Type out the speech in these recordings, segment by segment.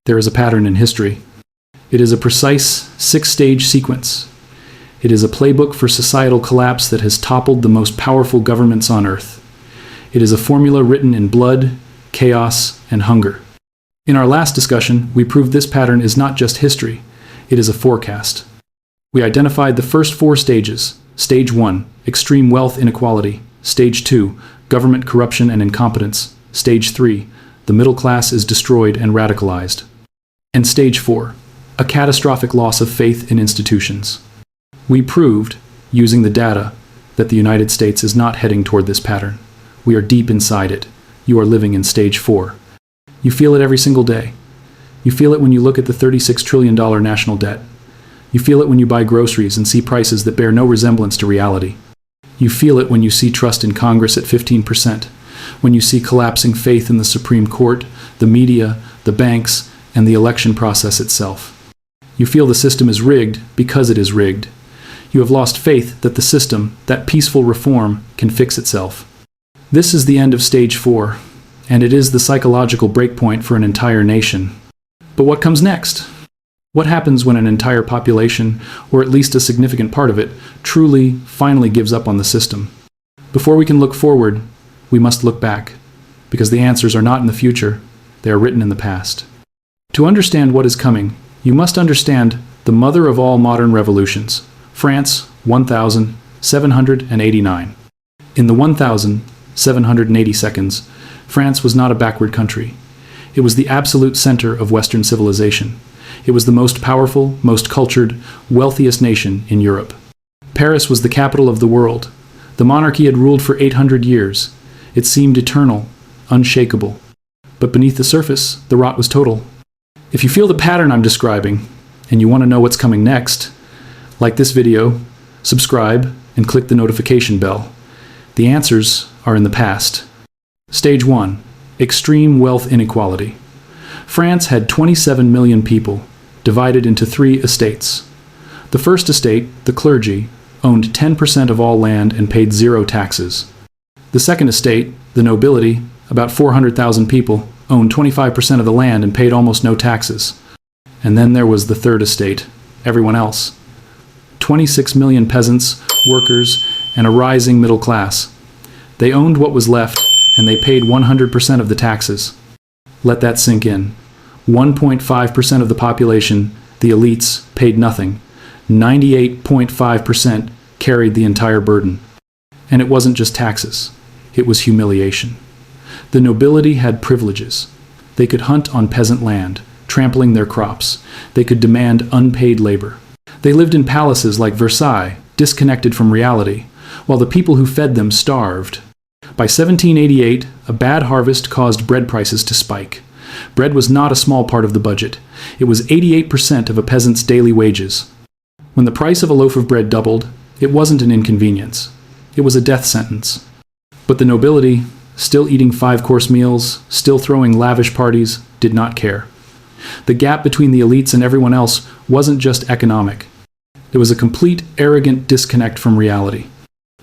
There is a pattern in history. It is a precise 6-stage sequence. It is a playbook for societal collapse that has toppled the most powerful governments on earth. It is a formula written in blood, chaos, and hunger. In our last discussion, we proved this pattern is not just history, it is a forecast. We identified the first 4 stages. Stage 1, extreme wealth inequality. Stage 2, government corruption and incompetence. Stage 3, the middle class is destroyed and radicalized. And Stage 4, a catastrophic loss of faith in institutions. We proved, using the data, that the United States is not heading toward this pattern. We are deep inside it. You are living in Stage 4. You feel it every single day. You feel it when you look at the $36 trillion national debt. You feel it when you buy groceries and see prices that bear no resemblance to reality. You feel it when you see trust in Congress at 15%, when you see collapsing faith in the Supreme Court, the media, the banks, and the election process itself. You feel the system is rigged because it is rigged. You have lost faith that the system, that peaceful reform, can fix itself. This is the end of Stage 4, and it is the psychological breakpoint for an entire nation. But what comes next? What happens when an entire population, or at least a significant part of it, truly, finally gives up on the system? Before we can look forward, we must look back, because the answers are not in the future, they are written in the past. To understand what is coming, you must understand the mother of all modern revolutions, France, 1789. In the 1780 seconds, France was not a backward country. It was the absolute center of Western civilization. It was the most powerful, most cultured, wealthiest nation in Europe. Paris was the capital of the world. The monarchy had ruled for 800 years. It seemed eternal, unshakable. But beneath the surface, the rot was total. If you feel the pattern I'm describing, and you want to know what's coming next, like this video, subscribe, and click the notification bell. The answers are in the past. Stage 1, extreme wealth inequality. France had 27 million people, divided into 3 estates. The first estate, the clergy, owned 10% of all land and paid 0 taxes. The second estate, the nobility, about 400,000 people, owned 25% of the land and paid almost no taxes. And then there was the third estate, everyone else. 26 million peasants, workers, and a rising middle class. They owned what was left, and they paid 100% of the taxes. Let that sink in. 1.5% of the population, the elites, paid nothing. 98.5% carried the entire burden. And it wasn't just taxes. It was humiliation. The nobility had privileges. They could hunt on peasant land, trampling their crops. They could demand unpaid labor. They lived in palaces like Versailles, disconnected from reality, while the people who fed them starved. By 1788, a bad harvest caused bread prices to spike. Bread was not a small part of the budget. It was 88% of a peasant's daily wages. When the price of a loaf of bread doubled, it wasn't an inconvenience. It was a death sentence. But the nobility, still eating 5-course meals, still throwing lavish parties, did not care. The gap between the elites and everyone else wasn't just economic. There was a complete, arrogant disconnect from reality.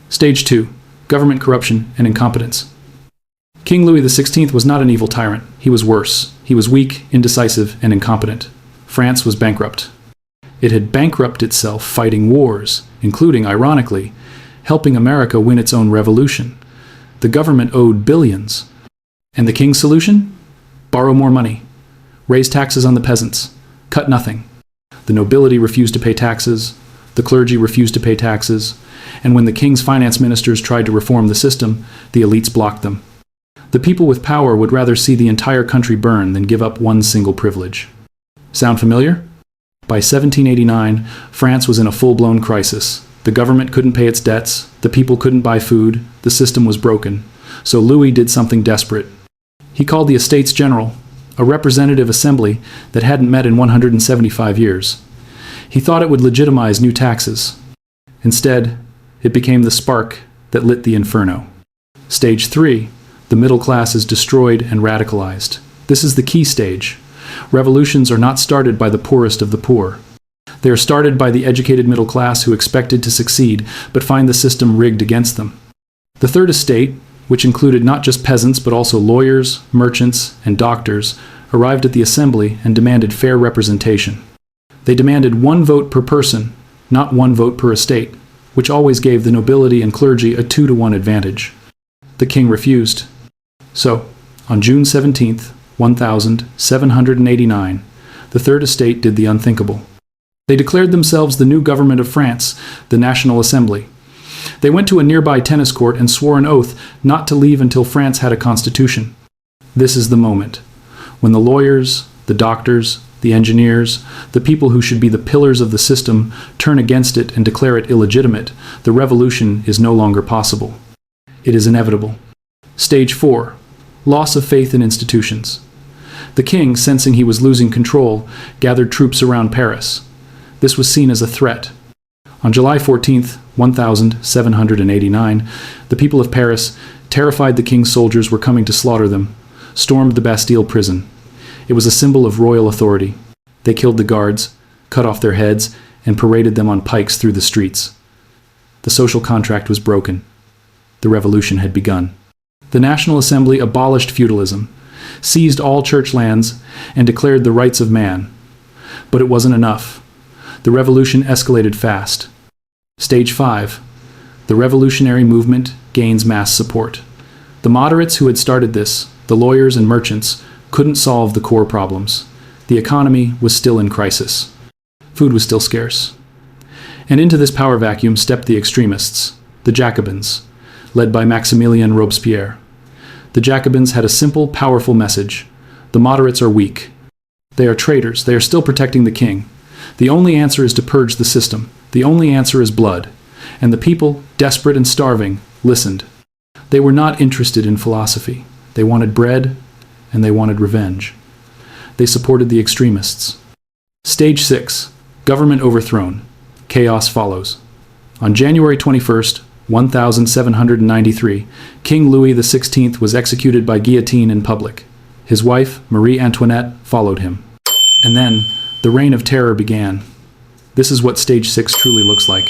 Stage 2, government corruption and incompetence. King Louis XVI was not an evil tyrant. He was worse. He was weak, indecisive, and incompetent. France was bankrupt. It had bankrupted itself fighting wars, including, ironically, helping America win its own revolution. The government owed billions. And the king's solution? Borrow more money. Raise taxes on the peasants. Cut nothing. The nobility refused to pay taxes. The clergy refused to pay taxes. And when the king's finance ministers tried to reform the system, the elites blocked them. The people with power would rather see the entire country burn than give up one single privilege. Sound familiar? By 1789, France was in a full-blown crisis. The government couldn't pay its debts, the people couldn't buy food, the system was broken. So Louis did something desperate. He called the Estates General, a representative assembly that hadn't met in 175 years. He thought it would legitimize new taxes. Instead, it became the spark that lit the inferno. Stage 3, the middle class is destroyed and radicalized. This is the key stage. Revolutions are not started by the poorest of the poor. They are started by the educated middle class who expected to succeed, but find the system rigged against them. The third estate, which included not just peasants but also lawyers, merchants, and doctors, arrived at the assembly and demanded fair representation. They demanded 1 vote per person, not 1 vote per estate, which always gave the nobility and clergy a 2-to-1 advantage. The king refused. So, on June 17, 1789, the Third Estate did the unthinkable. They declared themselves the new government of France, the National Assembly. They went to a nearby tennis court and swore an oath not to leave until France had a constitution. This is the moment when the lawyers, the doctors, the engineers, the people who should be the pillars of the system turn against it and declare it illegitimate. The revolution is no longer possible. It is inevitable. Stage 4. Loss of faith in institutions. The king, sensing he was losing control, gathered troops around Paris. This was seen as a threat. On July 14, 1789, the people of Paris, terrified the king's soldiers were coming to slaughter them, stormed the Bastille prison. It was a symbol of royal authority. They killed the guards, cut off their heads, and paraded them on pikes through the streets. The social contract was broken. The revolution had begun. The National Assembly abolished feudalism, seized all church lands, and declared the rights of man. But it wasn't enough. The revolution escalated fast. Stage 5. The revolutionary movement gains mass support. The moderates who had started this, the lawyers and merchants, couldn't solve the core problems. The economy was still in crisis. Food was still scarce. And into this power vacuum stepped the extremists, the Jacobins, led by Maximilien Robespierre. The Jacobins had a simple, powerful message. The moderates are weak. They are traitors. They are still protecting the king. The only answer is to purge the system. The only answer is blood. And the people, desperate and starving, listened. They were not interested in philosophy. They wanted bread, and they wanted revenge. They supported the extremists. Stage 6. Government overthrown. Chaos follows. On January 21st, 1793, King Louis XVI was executed by guillotine in public. His wife, Marie Antoinette, followed him. And then, the reign of terror began. This is what Stage 6 truly looks like.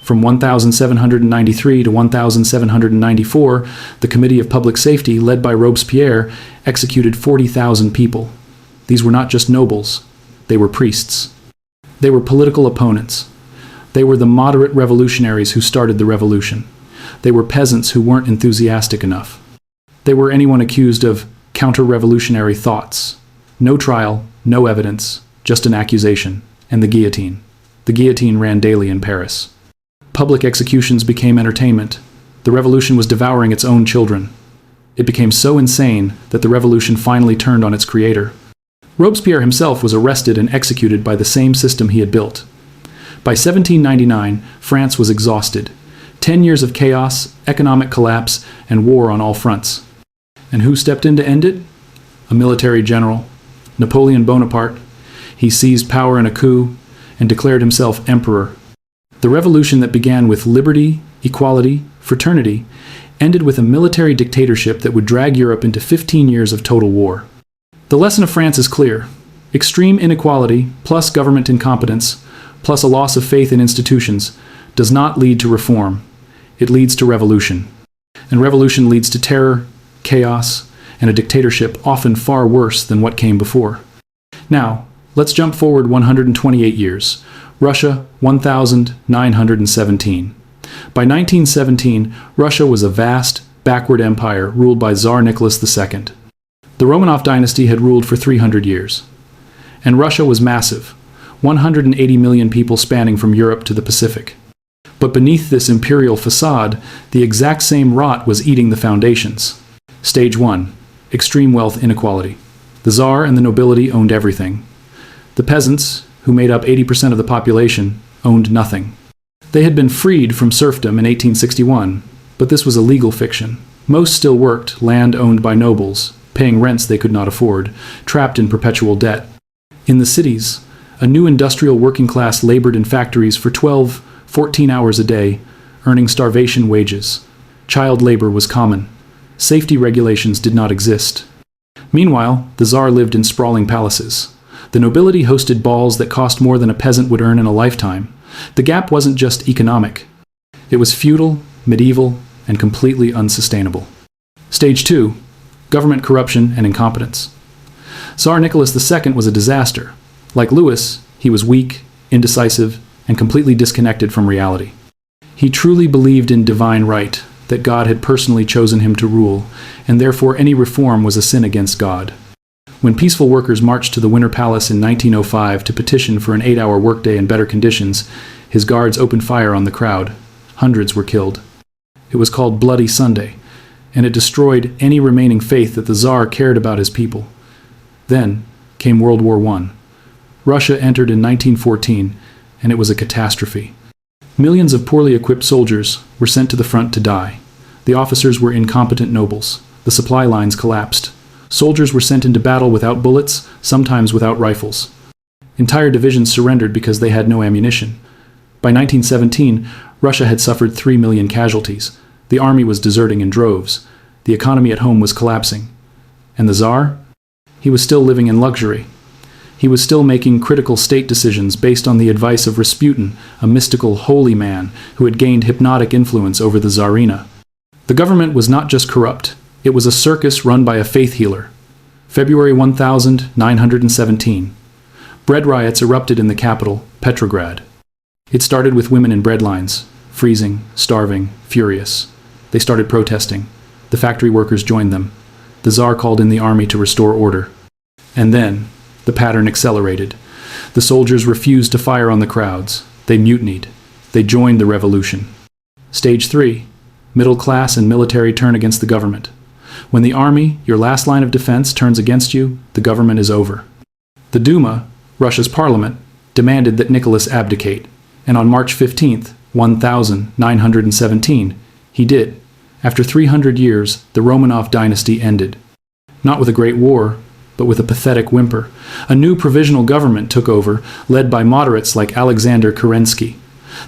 From 1793 to 1794, the Committee of Public Safety, led by Robespierre, executed 40,000 people. These were not just nobles. They were priests. They were political opponents. They were the moderate revolutionaries who started the revolution. They were peasants who weren't enthusiastic enough. They were anyone accused of counter-revolutionary thoughts. No trial, no evidence, just an accusation, and the guillotine. The guillotine ran daily in Paris. Public executions became entertainment. The revolution was devouring its own children. It became so insane that the revolution finally turned on its creator. Robespierre himself was arrested and executed by the same system he had built. By 1799, France was exhausted. 10 years of chaos, economic collapse, and war on all fronts. And who stepped in to end it? A military general, Napoleon Bonaparte. He seized power in a coup and declared himself emperor. The revolution that began with liberty, equality, fraternity, ended with a military dictatorship that would drag Europe into 15 years of total war. The lesson of France is clear. Extreme inequality, plus government incompetence, plus a loss of faith in institutions, does not lead to reform. It leads to revolution. And revolution leads to terror, chaos, and a dictatorship often far worse than what came before. Now, let's jump forward 128 years. Russia, 1917. By 1917, Russia was a vast, backward empire ruled by Tsar Nicholas II. The Romanov dynasty had ruled for 300 years. And Russia was massive, 180 million people spanning from Europe to the Pacific. But beneath this imperial facade, the exact same rot was eating the foundations. Stage 1. Extreme wealth inequality. The Tsar and the nobility owned everything. The peasants, who made up 80% of the population, owned nothing. They had been freed from serfdom in 1861, but this was a legal fiction. Most still worked, land owned by nobles, paying rents they could not afford, trapped in perpetual debt. In the cities, a new industrial working class labored in factories for 12, 14 hours a day, earning starvation wages. Child labor was common. Safety regulations did not exist. Meanwhile, the Tsar lived in sprawling palaces. The nobility hosted balls that cost more than a peasant would earn in a lifetime. The gap wasn't just economic. It was feudal, medieval, and completely unsustainable. Stage 2. Government corruption and incompetence. Tsar Nicholas II was a disaster. Like Louis, he was weak, indecisive, and completely disconnected from reality. He truly believed in divine right, that God had personally chosen him to rule, and therefore any reform was a sin against God. When peaceful workers marched to the Winter Palace in 1905 to petition for an 8-hour workday and better conditions, his guards opened fire on the crowd. Hundreds were killed. It was called Bloody Sunday, and it destroyed any remaining faith that the Tsar cared about his people. Then came World War I. Russia entered in 1914, and it was a catastrophe. Millions of poorly equipped soldiers were sent to the front to die. The officers were incompetent nobles. The supply lines collapsed. Soldiers were sent into battle without bullets, sometimes without rifles. Entire divisions surrendered because they had no ammunition. By 1917, Russia had suffered 3 million casualties. The army was deserting in droves. The economy at home was collapsing. And the Tsar? He was still living in luxury. He was still making critical state decisions based on the advice of Rasputin, a mystical, holy man who had gained hypnotic influence over the Tsarina. The government was not just corrupt. It was a circus run by a faith healer. February 1917. Bread riots erupted in the capital, Petrograd. It started with women in bread lines, freezing, starving, furious. They started protesting. The factory workers joined them. The Tsar called in the army to restore order. And then, the pattern accelerated. The soldiers refused to fire on the crowds. They mutinied. They joined the revolution. Stage 3. Middle class and military turn against the government. When the army, your last line of defense, turns against you, the government is over. The Duma, Russia's parliament, demanded that Nicholas abdicate, and on March 15, 1917, he did. After 300 years, the Romanov dynasty ended. Not with a great war, but with a pathetic whimper. A new provisional government took over, led by moderates like Alexander Kerensky.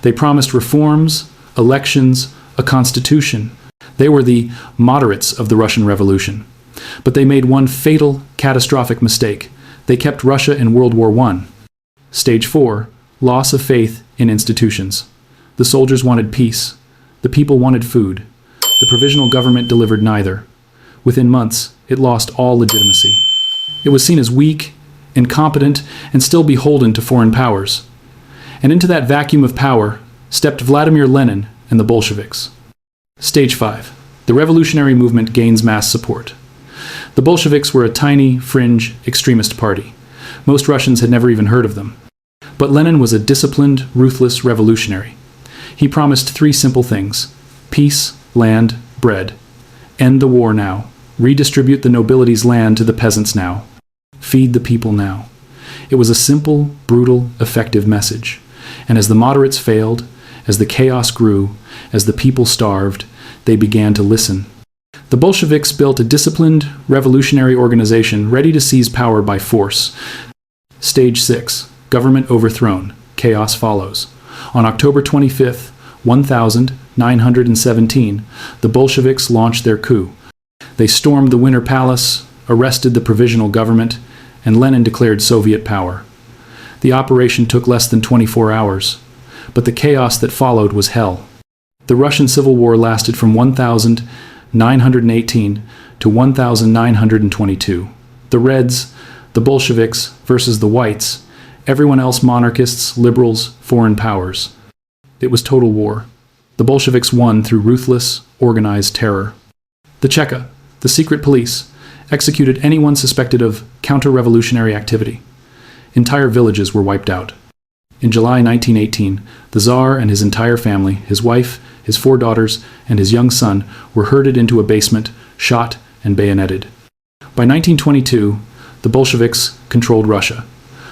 They promised reforms, elections, a constitution. They were the moderates of the Russian Revolution. But they made one fatal, catastrophic mistake. They kept Russia in World War I. Stage 4. Loss of faith in institutions. The soldiers wanted peace. The people wanted food. The provisional government delivered neither. Within months, it lost all legitimacy. It was seen as weak, incompetent, and still beholden to foreign powers. And into that vacuum of power stepped Vladimir Lenin and the Bolsheviks. Stage 5. The revolutionary movement gains mass support. The Bolsheviks were a tiny, fringe, extremist party. Most Russians had never even heard of them. But Lenin was a disciplined, ruthless revolutionary. He promised 3 simple things: peace, land, bread. End the war now. Redistribute the nobility's land to the peasants now. Feed the people now. It was a simple, brutal, effective message. And as the moderates failed, as the chaos grew, as the people starved, they began to listen. The Bolsheviks built a disciplined, revolutionary organization ready to seize power by force. Stage 6. Government overthrown. Chaos follows. On October 25, 1917, the Bolsheviks launched their coup. They stormed the Winter Palace, arrested the provisional government, and Lenin declared Soviet power. The operation took less than 24 hours, but the chaos that followed was hell. The Russian Civil War lasted from 1918 to 1922. The Reds, the Bolsheviks versus the Whites, everyone else monarchists, liberals, foreign powers. It was total war. The Bolsheviks won through ruthless, organized terror. The Cheka, the secret police, executed anyone suspected of counter-revolutionary activity. Entire villages were wiped out. In July 1918, the Tsar and his entire family, his wife, his 4 daughters, and his young son were herded into a basement, shot, and bayoneted. By 1922, the Bolsheviks controlled Russia.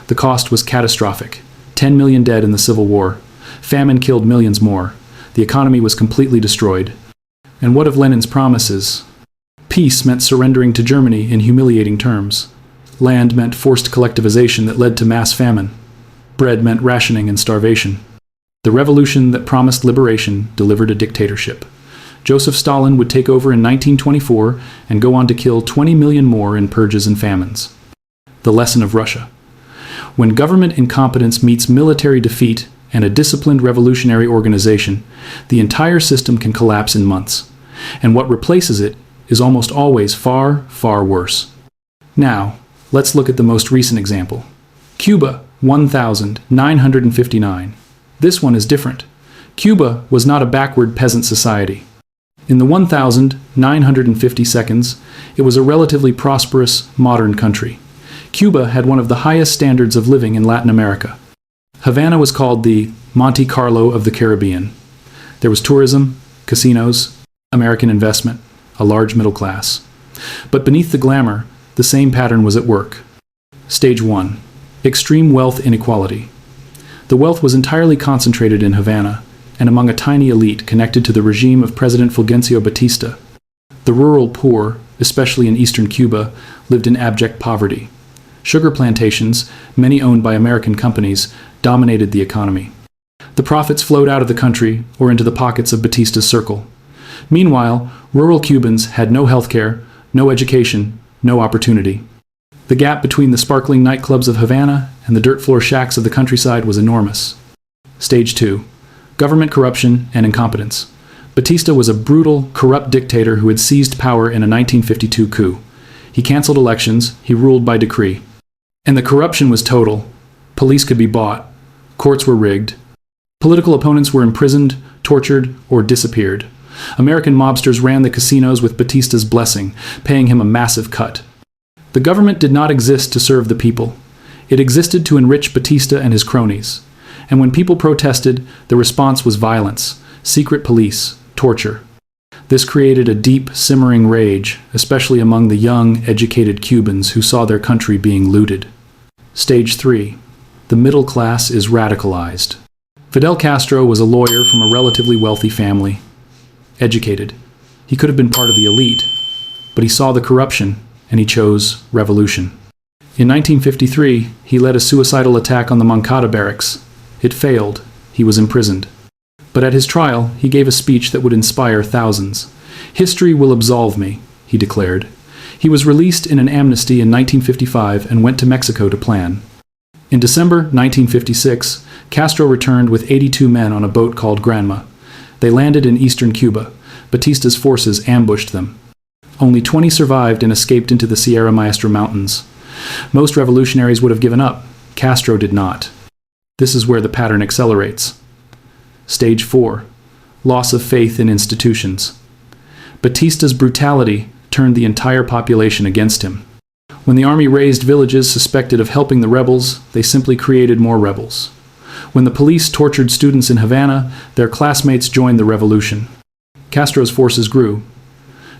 The cost was catastrophic. 10 million dead in the Civil War. Famine killed millions more. The economy was completely destroyed. And what of Lenin's promises? Peace meant surrendering to Germany in humiliating terms. Land meant forced collectivization that led to mass famine. Bread meant rationing and starvation. The revolution that promised liberation delivered a dictatorship. Joseph Stalin would take over in 1924 and go on to kill 20 million more in purges and famines. The lesson of Russia. When government incompetence meets military defeat and a disciplined revolutionary organization, the entire system can collapse in months. And what replaces it is almost always far, far worse. Now, Let's look at the most recent example. Cuba, 1959. This one is different. Cuba was not a backward peasant society. In the 1950 seconds, it was a relatively prosperous, modern country. Cuba had one of the highest standards of living in Latin America. Havana was called the Monte Carlo of the Caribbean. There was tourism, casinos, American investment, a large middle class. But beneath the glamour, the same pattern was at work. Stage 1. Extreme wealth inequality. The wealth was entirely concentrated in Havana, and among a tiny elite connected to the regime of President Fulgencio Batista. The rural poor, especially in eastern Cuba, lived in abject poverty. Sugar plantations, many owned by American companies, dominated the economy. The profits flowed out of the country or into the pockets of Batista's circle. Meanwhile, rural Cubans had no health care, no education, no opportunity. The gap between the sparkling nightclubs of Havana and the dirt floor shacks of the countryside was enormous. Stage 2. Government corruption and incompetence. Batista was a brutal, corrupt dictator who had seized power in a 1952 coup. He canceled elections, he ruled by decree. And the corruption was total. Police could be bought. Courts were rigged. Political opponents were imprisoned, tortured, or disappeared. American mobsters ran the casinos with Batista's blessing, paying him a massive cut. The government did not exist to serve the people. It existed to enrich Batista and his cronies. And when people protested, the response was violence, secret police, torture. This created a deep, simmering rage, especially among the young, educated Cubans who saw their country being looted. Stage 3. The middle class is radicalized. Fidel Castro was a lawyer from a relatively wealthy family. Educated. He could have been part of the elite, but he saw the corruption, and he chose revolution. In 1953, he led a suicidal attack on the Moncada barracks. It failed. He was imprisoned. But at his trial, he gave a speech that would inspire thousands. "History will absolve me," he declared. He was released in an amnesty in 1955 and went to Mexico to plan. In December 1956, Castro returned with 82 men on a boat called Granma. They landed in eastern Cuba. Batista's forces ambushed them. Only 20 survived and escaped into the Sierra Maestra Mountains. Most revolutionaries would have given up. Castro did not. This is where the pattern accelerates. Stage 4. Loss of faith in institutions. Batista's brutality turned the entire population against him. When the army razed villages suspected of helping the rebels, they simply created more rebels. When the police tortured students in Havana, their classmates joined the revolution. Castro's forces grew,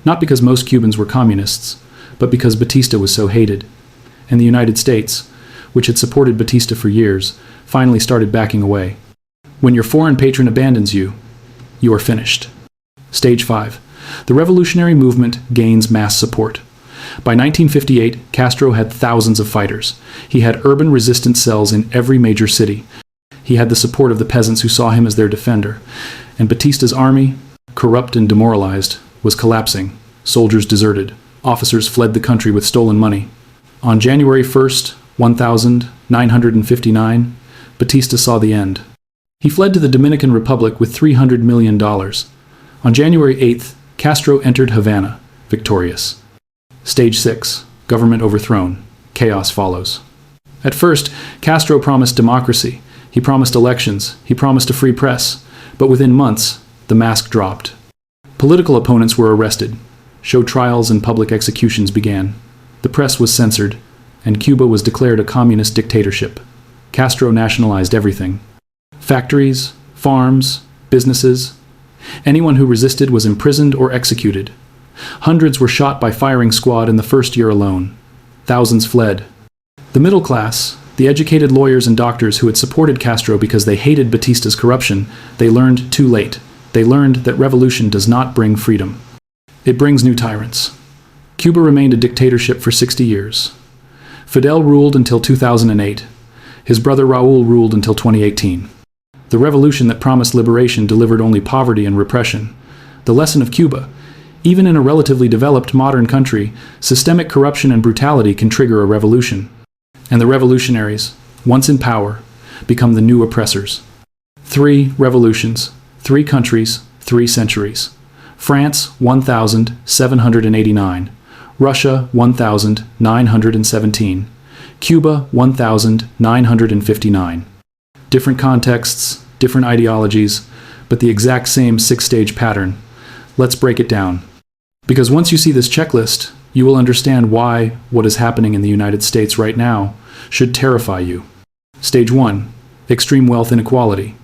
not because most Cubans were communists, but because Batista was so hated. And the United States, which had supported Batista for years, finally started backing away. When your foreign patron abandons you, you are finished. Stage 5. The revolutionary movement gains mass support. By 1958, Castro had thousands of fighters. He had urban resistance cells in every major city. He had the support of the peasants who saw him as their defender. And Batista's army, corrupt and demoralized, was collapsing. Soldiers deserted. Officers fled the country with stolen money. On January 1st, 1959, Batista saw the end. He fled to the Dominican Republic with $300 million. On January 8th, Castro entered Havana, victorious. Stage 6. Government overthrown. Chaos follows. At first, Castro promised democracy. He promised elections. He promised a free press. But within months, the mask dropped. Political opponents were arrested. Show trials and public executions began. The press was censored, and Cuba was declared a communist dictatorship. Castro nationalized everything. Factories, farms, businesses. Anyone who resisted was imprisoned or executed. Hundreds were shot by firing squad in the first year alone. Thousands fled. The middle class, the educated lawyers and doctors who had supported Castro because they hated Batista's corruption, they learned too late. They learned that revolution does not bring freedom. It brings new tyrants. Cuba remained a dictatorship for 60 years. Fidel ruled until 2008. His brother Raúl ruled until 2018. The revolution that promised liberation delivered only poverty and repression. The lesson of Cuba: even in a relatively developed modern country, systemic corruption and brutality can trigger a revolution. And the revolutionaries, once in power, become the new oppressors. 3 revolutions, 3 countries, 3 centuries. France, 1789. Russia 1,917, Cuba 1,959. Different contexts, different ideologies, but the exact same six-stage pattern. Let's break it down. Because once you see this checklist, you will understand why what is happening in the United States right now should terrify you. Stage 1. Extreme wealth inequality.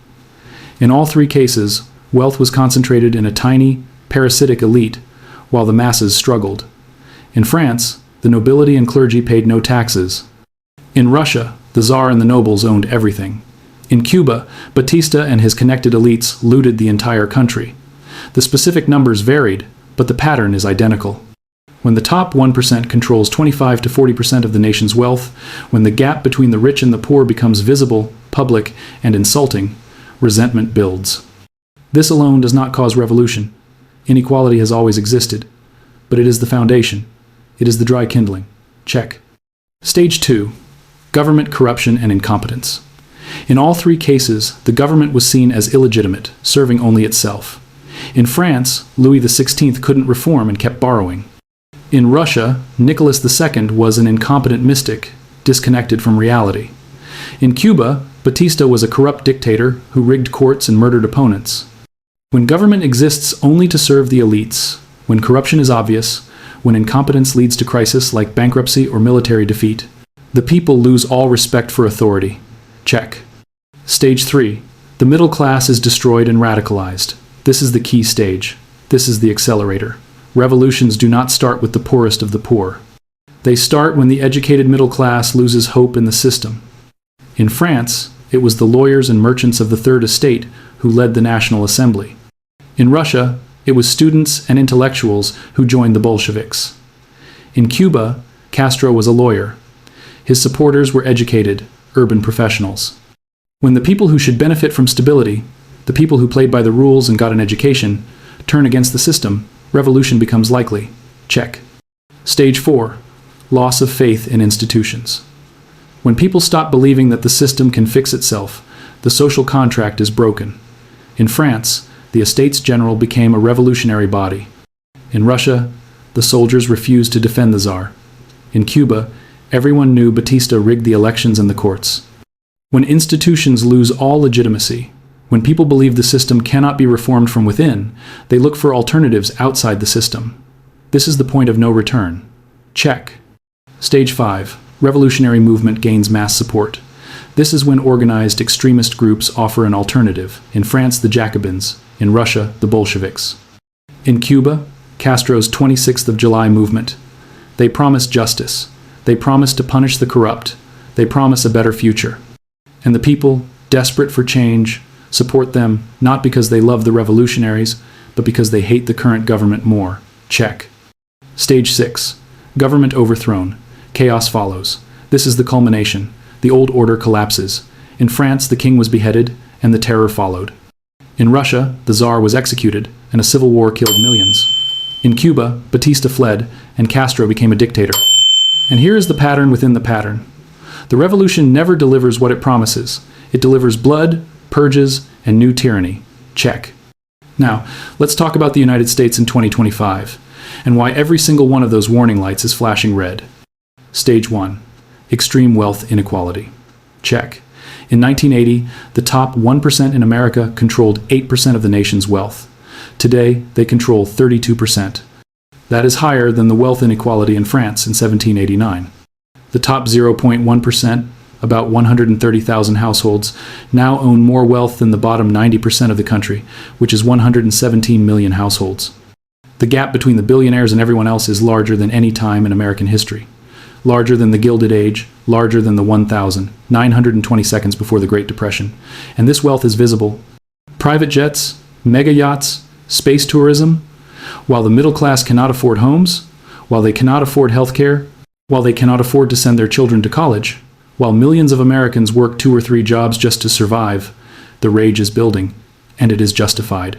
In all three cases, wealth was concentrated in a tiny, parasitic elite, while the masses struggled. In France, the nobility and clergy paid no taxes. In Russia, the Tsar and the nobles owned everything. In Cuba, Batista and his connected elites looted the entire country. The specific numbers varied, but the pattern is identical. When the top 1% controls 25 to 40% of the nation's wealth, when the gap between the rich and the poor becomes visible, public, and insulting, resentment builds. This alone does not cause revolution. Inequality has always existed, but it is the foundation. It is the dry kindling. Check. Stage 2. Government corruption and incompetence. In all three cases, the government was seen as illegitimate, serving only itself. In France, Louis XVI couldn't reform and kept borrowing. In Russia, Nicholas II was an incompetent mystic, disconnected from reality. In Cuba, Batista was a corrupt dictator who rigged courts and murdered opponents. When government exists only to serve the elites, when corruption is obvious, when incompetence leads to crisis like bankruptcy or military defeat, the people lose all respect for authority. Check. Stage 3. The middle class is destroyed and radicalized. This is the key stage. This is the accelerator. Revolutions do not start with the poorest of the poor. They start when the educated middle class loses hope in the system. In France, it was the lawyers and merchants of the Third Estate who led the National Assembly. In Russia, it was students and intellectuals who joined the Bolsheviks. In Cuba, Castro was a lawyer. His supporters were educated, urban professionals. When the people who should benefit from stability, the people who played by the rules and got an education, turn against the system, revolution becomes likely. Check. Stage 4. Loss of faith in institutions. When people stop believing that the system can fix itself, the social contract is broken. In France, the Estates General became a revolutionary body. In Russia, the soldiers refused to defend the Tsar. In Cuba, everyone knew Batista rigged the elections and the courts. When institutions lose all legitimacy, when people believe the system cannot be reformed from within, they look for alternatives outside the system. This is the point of no return. Check. Stage 5. Revolutionary movement gains mass support. This is when organized extremist groups offer an alternative. In France, the Jacobins. In Russia, the Bolsheviks. In Cuba, Castro's 26th of July movement. They promise justice. They promise to punish the corrupt. They promise a better future. And the people, desperate for change, support them not because they love the revolutionaries, but because they hate the current government more. Check. Stage 6. Government overthrown. Chaos follows. This is the culmination. The old order collapses. In France, the king was beheaded, and the terror followed. In Russia, the Tsar was executed, and a civil war killed millions. In Cuba, Batista fled, and Castro became a dictator. And here is the pattern within the pattern. The revolution never delivers what it promises. It delivers blood, purges, and new tyranny. Check. Now, let's talk about the United States in 2025, and why every single one of those warning lights is flashing red. Stage 1. Extreme wealth inequality. Check. In 1980, the top 1% in America controlled 8% of the nation's wealth. Today, they control 32%. That is higher than the wealth inequality in France in 1789. The top 0.1%, about 130,000 households, now own more wealth than the bottom 90% of the country, which is 117 million households. The gap between the billionaires and everyone else is larger than any time in American history. Larger than the Gilded Age, larger than the 1,920 seconds before the Great Depression. And this wealth is visible. Private jets, mega yachts, space tourism, while the middle class cannot afford homes, while they cannot afford health care, while they cannot afford to send their children to college, while millions of Americans work 2 or 3 jobs just to survive, the rage is building, and it is justified.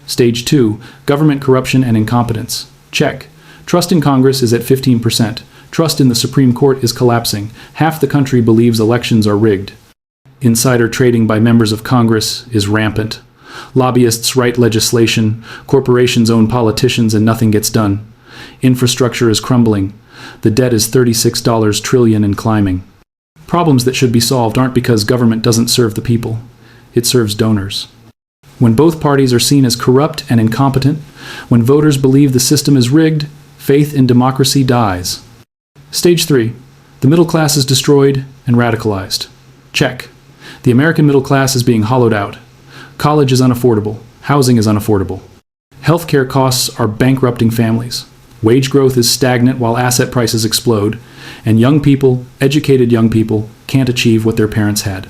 Stage 2. Government corruption and incompetence. Check. Trust in Congress is at 15%. Trust in the Supreme Court is collapsing. Half the country believes elections are rigged. Insider trading by members of Congress is rampant. Lobbyists write legislation, corporations own politicians, and nothing gets done. Infrastructure is crumbling. The debt is $36 trillion and climbing. Problems that should be solved aren't because government doesn't serve the people. It serves donors. When both parties are seen as corrupt and incompetent, when voters believe the system is rigged, faith in democracy dies. Stage 3. The middle class is destroyed and radicalized. Check. The American middle class is being hollowed out. College is unaffordable. Housing is unaffordable. Healthcare costs are bankrupting families. Wage growth is stagnant while asset prices explode, and young people, educated young people, can't achieve what their parents had.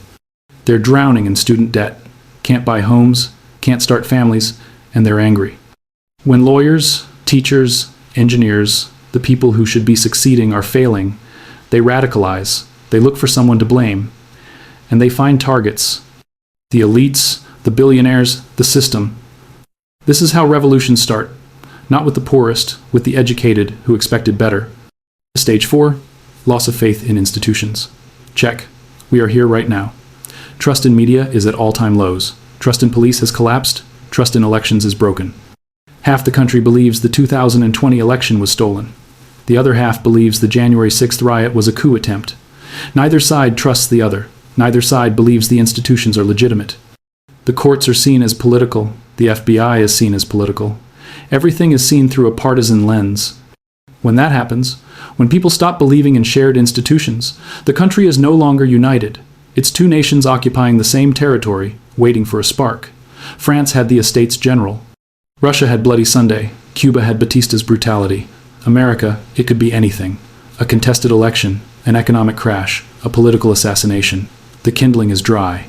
They're drowning in student debt, can't buy homes, can't start families, and they're angry. When lawyers, teachers, engineers, the people who should be succeeding are failing, they radicalize, they look for someone to blame, and they find targets. The elites, the billionaires, the system. This is how revolutions start. Not with the poorest, with the educated who expected better. Stage 4. Loss of faith in institutions. Check. We are here right now. Trust in media is at all-time lows. Trust in police has collapsed. Trust in elections is broken. Half the country believes the 2020 election was stolen. The other half believes the January 6th riot was a coup attempt. Neither side trusts the other. Neither side believes the institutions are legitimate. The courts are seen as political. The FBI is seen as political. Everything is seen through a partisan lens. When that happens, when people stop believing in shared institutions, the country is no longer united. It's two nations occupying the same territory, waiting for a spark. France had the Estates General. Russia had Bloody Sunday. Cuba had Batista's brutality. America, it could be anything. A contested election, an economic crash, a political assassination. The kindling is dry.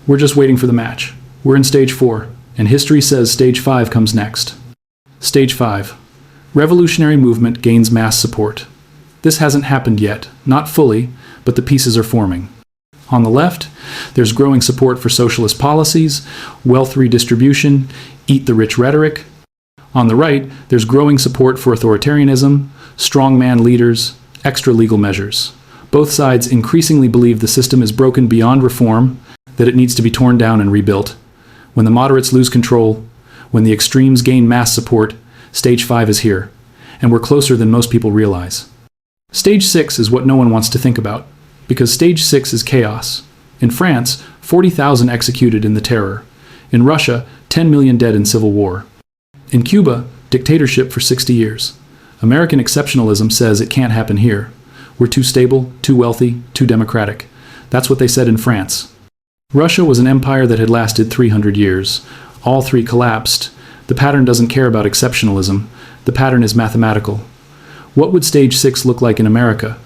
We're just waiting for the match. We're in stage 4, and history says stage 5 comes next. Stage 5. Revolutionary movement gains mass support. This hasn't happened yet, not fully, but the pieces are forming. On the left, there's growing support for socialist policies, wealth redistribution, eat the rich rhetoric. On the right, there's growing support for authoritarianism, strongman leaders, extra legal measures. Both sides increasingly believe the system is broken beyond reform, that it needs to be torn down and rebuilt. When the moderates lose control, when the extremes gain mass support, stage 5 is here, and we're closer than most people realize. Stage 6 is what no one wants to think about, because stage 6 is chaos. In France, 40,000 executed in the terror. In Russia, 10 million dead in civil war. In Cuba, dictatorship for 60 years. American exceptionalism says it can't happen here. We're too stable, too wealthy, too democratic. That's what they said in France. Russia was an empire that had lasted 300 years. All three collapsed. The pattern doesn't care about exceptionalism. The pattern is mathematical. What would stage 6 look like in America?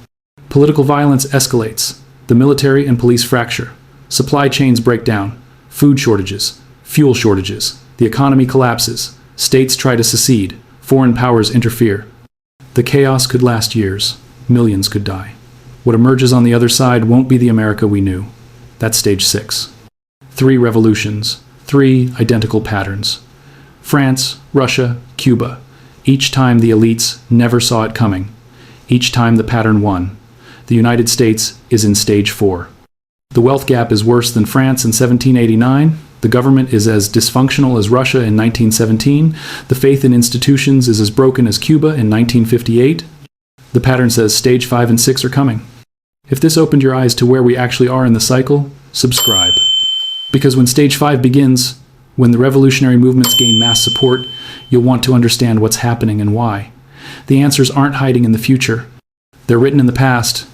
Political violence escalates. The military and police fracture. Supply chains break down. Food shortages. Fuel shortages. The economy collapses. States try to secede. Foreign powers interfere. The chaos could last years. Millions could die. What emerges on the other side won't be the America we knew. That's stage 6. 3 revolutions. 3 identical patterns. France, Russia, Cuba. Each time the elites never saw it coming. Each time the pattern won. The United States is in stage 4. The wealth gap is worse than France in 1789. The government is as dysfunctional as Russia in 1917. The faith in institutions is as broken as Cuba in 1958. The pattern says stage 5 and 6 are coming. If this opened your eyes to where we actually are in the cycle, subscribe. Because when stage 5 begins, when the revolutionary movements gain mass support, you'll want to understand what's happening and why. The answers aren't hiding in the future. They're written in the past,